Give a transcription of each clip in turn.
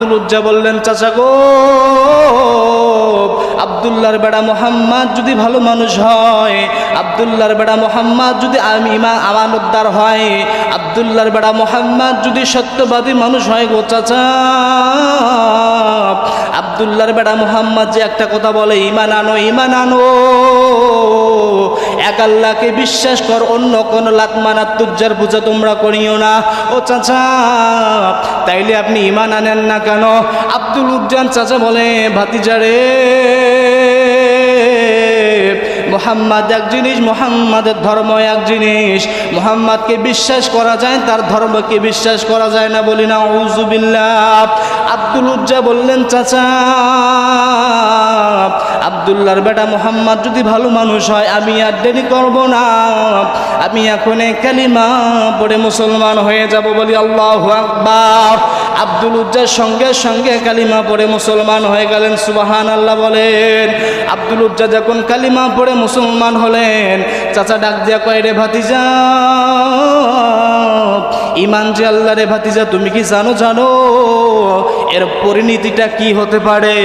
লুজ্জা বললেন, চাচা গো, আব্দুল্লাহর বেড়া মোহাম্মদ যদি ভালো মানুষ হয়, আব্দুল্লাহর বেড়া মোহাম্মদ যদি আমানতদার হয়, আব্দুল্লাহর বেড়া মোহাম্মদ যদি সত্যবাদী মানুষ হয় গো চাচা, আব্দুল্লাহর বেড়া মোহাম্মদ যে একটা কথা বলে, ঈমান আনো, ঈমান আনো, এক আল্লাহকে বিশ্বাস কর, অন্য কোন লাতমানাত তুজ্জার পূজা তোমরা করিও না। ও চাচা, তাইলে আপনি ঈমান আনেন না কেন? আব্দুল উজ্জান চাচা বলে, ভাতিজারে, মোহাম্মদ এক জিনিস, মোহাম্মদের ধর্ম এক জিনিস, মোহাম্মদকে বিশ্বাস করা যায়, তার ধর্মকে বিশ্বাস করা যায় না, বলি না আউযুবিল্লাহ। আব্দুল উজ্জা বললেন, চাচা, আব্দুল্লাহর বেটা মোহাম্মদ যদি ভালো মানুষ হয়, আমি আর দেরি করব না, আমি এখন কালিমা পড়ে মুসলমান হয়ে যাব, বলি আল্লাহু আকবার। আব্দুল উজ্জার সঙ্গে সঙ্গে কালিমা পড়ে মুসলমান হয়ে গেলেন, সুবহানাল্লাহ বলেন। আব্দুল উজ্জা যখন কালিমা পড়ে মুসলমান হলেন, চাচা ডাক দিয়া কয়, রে ভাতিজা, ঈমান যে আল্লাহ, রে ভাতিজা, তুমি কি জানো এর পরিণতিটা কি হতে পারে?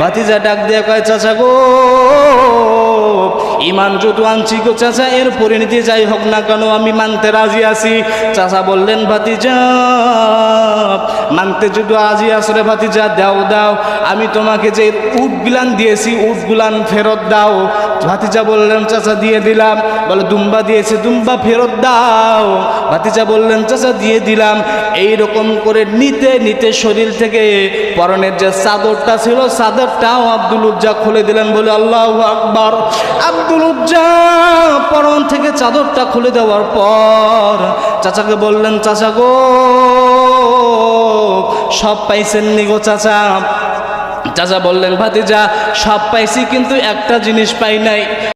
ভাতিজা ডাক দিয়া কয়, চাচা গো, ঈমান যত আনছি গো চাচা, এর পরিণতি যাই হোক না কেন আমি মানতে রাজি আছি। চাচা বললেন, ভাতিজা, মানতে যদি রাজি আছো রে ভাতিজা, দাও দাও, আমি তোমাকে যে উটগুলান দিয়েছি উটগুলান ফেরত দাও। ভাতিজা বললেন, চাচা দিয়ে দিলাম। বলে, দুম্বা দিয়েছে, দুম্বা ফেরত দাও। ভাতিজা বললেন, চাচা দিয়ে দিলাম। এই রকম করে নিতে নিতে শরীর থেকে পরনের যে চাদরটা ছিল, চাদরটাও আব্দুল উজ্জা খুলে দিলেন, বলে আল্লাহু আকবার। আব্দুল উজ্জা পরন থেকে চাদরটা খুলে দেওয়ার পর চাচাকে বললেন, চাচা গো, সব পাইছেন নি গো চাচা? চাচা বললেন, ভাতিজা, সব পাইছি, কিন্তু একটা জিনিস পাই নাই।